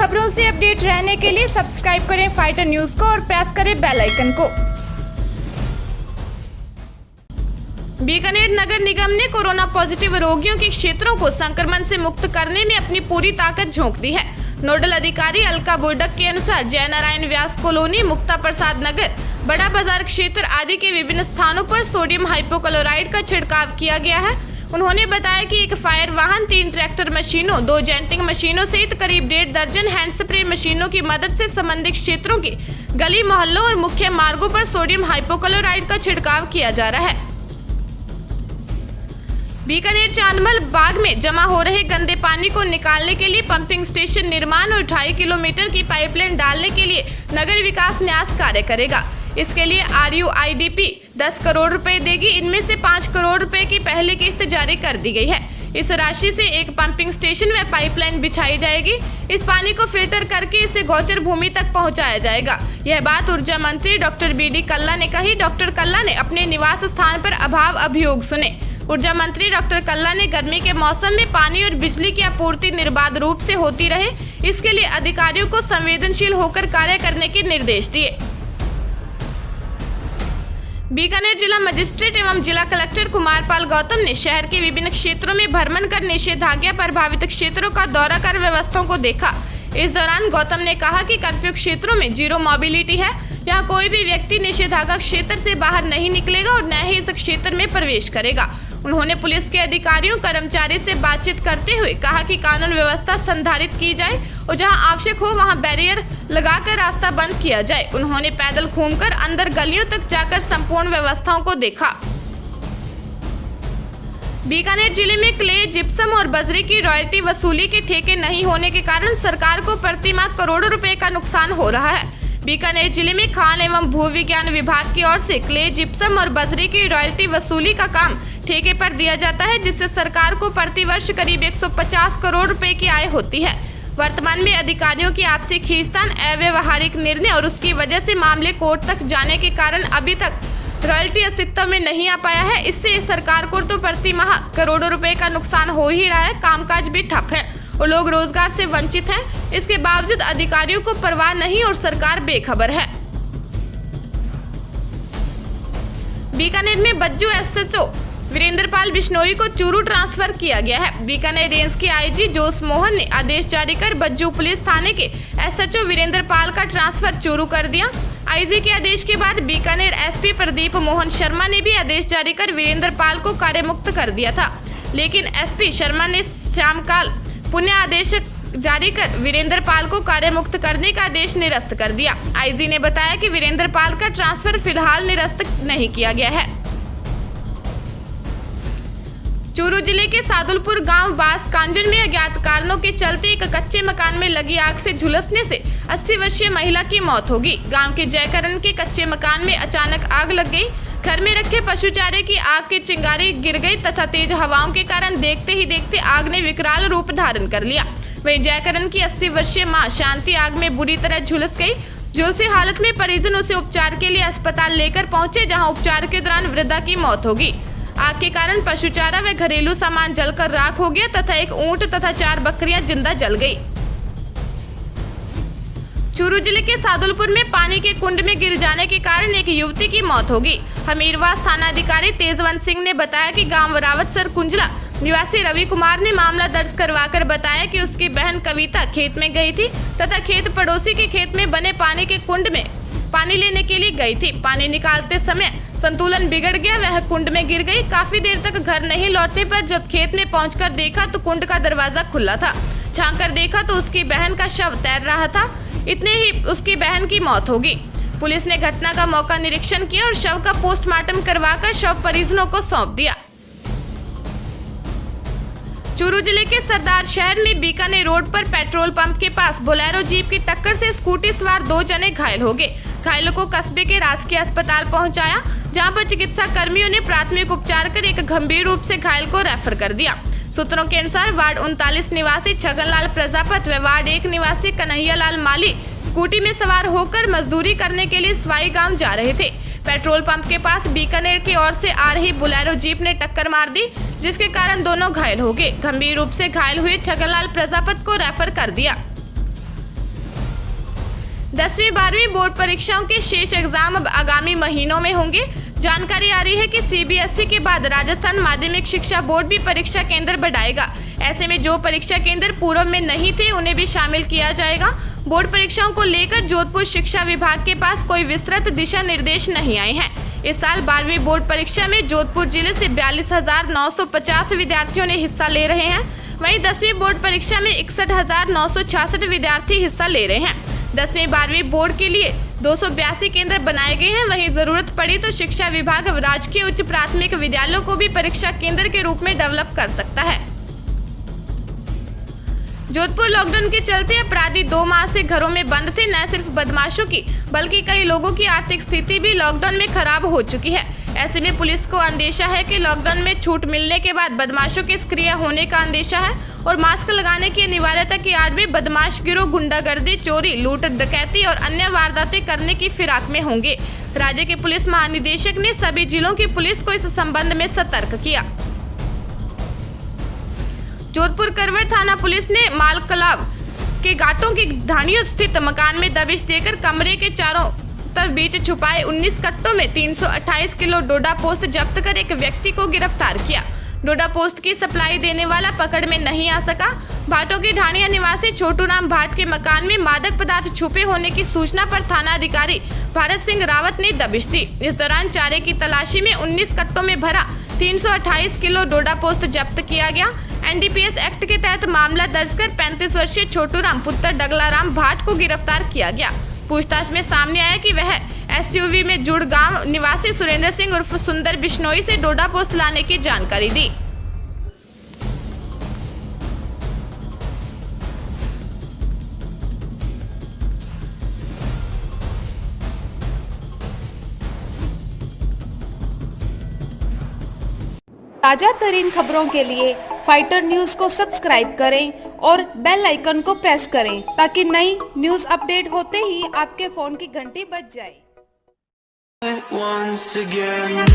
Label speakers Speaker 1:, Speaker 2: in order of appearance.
Speaker 1: खबरों से अपडेट रहने के लिए सब्सक्राइब करें फाइटर न्यूज को और प्रेस करें बेल आइकन को। बीकानेर नगर निगम ने कोरोना पॉजिटिव रोगियों के क्षेत्रों को संक्रमण से मुक्त करने में अपनी पूरी ताकत झोंक दी है। नोडल अधिकारी अलका बोडक के अनुसार जयनारायण व्यास कॉलोनी, मुक्ता प्रसाद नगर, बड़ा बाजार क्षेत्र आदि के विभिन्न स्थानों पर सोडियम हाइपोक्लोराइड का छिड़काव किया गया है। उन्होंने बताया कि एक फायर वाहन, 3 ट्रैक्टर मशीनों, 2 जेंटिंग मशीनों सहित करीब 1.5 दर्जन हैंड स्प्रे मशीनों की मदद से संबंधित क्षेत्रों के गली मोहल्लों और मुख्य मार्गों पर सोडियम हाइपोक्लोराइड का छिड़काव किया जा रहा है। बीकानेर चांदमल बाग में जमा हो रहे गंदे पानी को निकालने के लिए पंपिंग स्टेशन निर्माण और 2.5 किलोमीटर की पाइपलाइन डालने के लिए नगर विकास न्यास कार्य करेगा। इसके लिए RUIDP 10 करोड़ रुपए देगी। इनमें से 5 करोड़ रुपए की पहली किस्त जारी कर दी गई है। इस राशि से एक पंपिंग स्टेशन व पाइपलाइन बिछाई जाएगी। इस पानी को फिल्टर करके इसे गोचर भूमि तक पहुंचाया जाएगा। यह बात ऊर्जा मंत्री डॉक्टर BD कल्ला ने कही। डॉक्टर कल्ला ने अपने निवास स्थान पर अभाव अभियोग सुने। ऊर्जा मंत्री डॉक्टर कल्ला ने गर्मी के मौसम में पानी और बिजली की आपूर्ति निर्बाध रूप से होती रहे, इसके लिए अधिकारियों को संवेदनशील होकर कार्य करने के निर्देश दिए। बीकानेर जिला मजिस्ट्रेट एवं जिला कलेक्टर कुमारपाल गौतम ने शहर के विभिन्न क्षेत्रों में भ्रमण कर निषेधाज्ञा प्रभावित क्षेत्रों का दौरा कर व्यवस्थाओं को देखा। इस दौरान गौतम ने कहा कि कर्फ्यू क्षेत्रों में जीरो मोबिलिटी है। यहाँ कोई भी व्यक्ति निषेधाज्ञा क्षेत्र से बाहर नहीं निकलेगा और न ही इस क्षेत्र में प्रवेश करेगा। उन्होंने पुलिस के अधिकारियों कर्मचारी से बातचीत करते हुए कहा कि कानून व्यवस्था संधारित की जाए और जहां आवश्यक हो वहां बैरियर लगाकर रास्ता बंद किया जाए। उन्होंने पैदल घूमकर अंदर गलियों तक जाकर संपूर्ण व्यवस्थाओं को देखा। बीकानेर जिले में क्ले, जिप्सम और बजरी की रॉयल्टी वसूली के ठेके नहीं होने के कारण सरकार को प्रति माह करोड़ों रुपए का नुकसान हो रहा है। बीकानेर जिले में खान एवं भू विज्ञान विभाग की ओर से क्ले, जिप्सम और बजरी की रॉयल्टी वसूली का काम ठेके पर दिया जाता है, जिससे सरकार को प्रति वर्ष करीब 150 करोड़ रुपए की आय होती है। वर्तमान में अधिकारियों की आपसी खींचतान, अव्यवहारिक निर्णय और उसकी वजह से मामले कोर्ट तक जाने के कारण अभी तक रॉयल्टी अस्तित्व में नहीं आ पाया है। इससे सरकार को तो प्रति माह करोड़ों रुपए का नुकसान हो ही रहा है। कामकाज भी ठप है और लोग रोजगार से वंचित हैं। इसके बावजूद अधिकारियों को परवाह नहीं और सरकार बेखबर है। बीकानेर में बज्जू SHO वीरेंद्रपाल बिश्नोई को चूरू ट्रांसफर किया गया है। बीकानेर रेंज के IG जोश मोहन ने आदेश जारी कर बज्जू पुलिस थाने के SHO वीरेंद्रपाल का ट्रांसफर चूरू कर दिया। IG के आदेश के बाद बीकानेर SP प्रदीप मोहन शर्मा ने भी आदेश जारी कर वीरेंद्रपाल को कार्यमुक्त कर दिया था, लेकिन SP शर्मा ने शामकाल पुण्य आदेश जारी कर वीरेंद्रपाल को कार्यमुक्त करने का आदेश निरस्त कर दिया। IG ने बताया कि वीरेंद्रपाल का ट्रांसफर फिलहाल निरस्त नहीं किया गया है। चूरू जिले के सादुलपुर गांव बास कांजन में अज्ञात कारणों के चलते एक कच्चे मकान में लगी आग से झुलसने से 80 वर्षीय महिला की मौत होगी। गांव के जयकरण के कच्चे मकान में अचानक आग लग गई। घर में रखे पशु चारे की आग की चिंगारी गिर गई तथा तेज हवाओं के कारण देखते ही देखते आग ने विकराल रूप धारण कर लिया। वहीं जयकरण की 80 वर्षीय मां शांति आग में बुरी तरह झुलस गई। झुलसी हालत में परिजन उसे उपचार के लिए अस्पताल लेकर पहुंचे, जहां उपचार के दौरान वृद्धा की मौत होगी। आग के कारण पशु चारा व घरेलू सामान जलकर राख हो गया तथा एक ऊंट तथा 4 बकरियां जिंदा जल गई। चूरू जिले के सादुलपुर में पानी के कुंड में गिर जाने के कारण एक युवती की मौत हो गई। हमीरवास थाना अधिकारी तेजवंत सिंह ने बताया कि गांव रावतसर कुंजला निवासी रवि कुमार ने मामला दर्ज करवाकर बताया कि उसकी बहन कविता खेत में गई थी तथा खेत पड़ोसी के खेत में बने पानी के कुंड में पानी लेने के लिए गई थी। पानी निकालते समय संतुलन बिगड़ गया, वह कुंड में गिर गई। काफी देर तक घर नहीं लौटने पर जब खेत में पहुंचकर देखा तो कुंड का दरवाजा खुला था। झांक कर देखा तो उसकी बहन का शव तैर रहा था। इतने ही उसकी बहन की मौत हो गई। पुलिस ने घटना का मौका निरीक्षण किया और शव का पोस्टमार्टम करवाकर शव परिजनों को सौंप दिया। चूरू जिले के सरदार शहर में बीकानेर रोड पर पेट्रोल पंप के पास बोलेरो जीप की टक्कर से स्कूटी सवार 2 जने घायल हो गए। घायलों को कस्बे के राजकीय अस्पताल पहुंचाया, जहां पर चिकित्सा कर्मियों ने प्राथमिक उपचार कर एक गंभीर रूप से घायल को रेफर कर दिया। सूत्रों के अनुसार वार्ड 39 निवासी छगनलाल प्रजापति व वार्ड 1 निवासी कन्हैयालाल माली स्कूटी में सवार होकर मजदूरी करने के लिए स्वाई गांव जा रहे थे। पेट्रोल पंप के पास बीकानेर की ओर से आ रही बोलेरो जीप ने टक्कर मार दी, जिसके कारण दोनों घायल हो गए। गंभीर रूप से घायल हुए छगनलाल प्रजापति को रेफर कर दिया। 10वीं 12वीं बोर्ड परीक्षाओं के शेष एग्जाम अब आगामी महीनों में होंगे। जानकारी आ रही है कि सीबीएसई के बाद राजस्थान माध्यमिक शिक्षा बोर्ड भी परीक्षा केंद्र बढ़ाएगा। ऐसे में जो परीक्षा केंद्र पूर्व में नहीं थे उन्हें भी शामिल किया जाएगा। बोर्ड परीक्षाओं को लेकर जोधपुर शिक्षा विभाग के पास कोई विस्तृत दिशा निर्देश नहीं आए हैं। इस साल 12वीं बोर्ड परीक्षा में जोधपुर जिले से 42,950 विद्यार्थियों ने हिस्सा ले रहे हैं। वहीं 10वीं बोर्ड परीक्षा में 61,966 विद्यार्थी हिस्सा ले रहे हैं। 10वीं 12वीं बोर्ड के लिए 282 केंद्र बनाए गए हैं। वहीं जरूरत पड़ी तो शिक्षा विभाग राजकीय उच्च प्राथमिक विद्यालयों को भी परीक्षा केंद्र के रूप में डेवलप कर सकता है। जोधपुर लॉकडाउन के चलते अपराधी 2 माह से घरों में बंद थे। न सिर्फ बदमाशों की बल्कि कई लोगों की आर्थिक स्थिति भी लॉकडाउन में खराब हो चुकी है। ऐसे में पुलिस को अंदेशा है कि लॉकडाउन में छूट मिलने के बाद बदमाशों के सक्रिय होने का अंदेशा है और मास्क लगाने की अनिवार्यता की आड़ में बदमाश गिरोह गुंडागर्दी, चोरी, लूट, डकैती और अन्य वारदातें करने की फिराक में होंगे। राज्य के पुलिस महानिदेशक ने सभी जिलों की पुलिस को इस संबंध में सतर्क किया। जोधपुर करवट थाना पुलिस ने मालकलाव के घाटों की ढाणियों स्थित मकान में दबिश देकर कमरे के चारों तरफ बीच छुपाए 19 कट्टों में 328 किलो डोडा पोस्त जब्त कर एक व्यक्ति को गिरफ्तार किया। डोडा पोस्त की सप्लाई देने वाला पकड़ में नहीं आ सका। भाटों की ढाणिया निवासी छोटू राम भाट के मकान में मादक पदार्थ छुपे होने की सूचना पर थाना अधिकारी भारत सिंह रावत ने दबिश दी। इस दौरान चारे की तलाशी में 19 कट्टों में भरा 328 किलो डोडा पोस्त जब्त किया गया। एनडीपीएस एक्ट के तहत मामला दर्ज कर 35 वर्षीय छोटू राम पुत्र डगलाराम भाट को गिरफ्तार किया गया। पूछताछ में सामने आया कि वह एसयूवी में जुड़ गांव निवासी सुरेंद्र सिंह उर्फ सुंदर बिश्नोई से डोडा पोस्त लाने की जानकारी दी।
Speaker 2: ताजा तरीन खबरों के लिए फाइटर न्यूज को सब्सक्राइब करें और बेल आइकन को प्रेस करें ताकि नई न्यूज अपडेट होते ही आपके फोन की घंटी बज जाए। Once again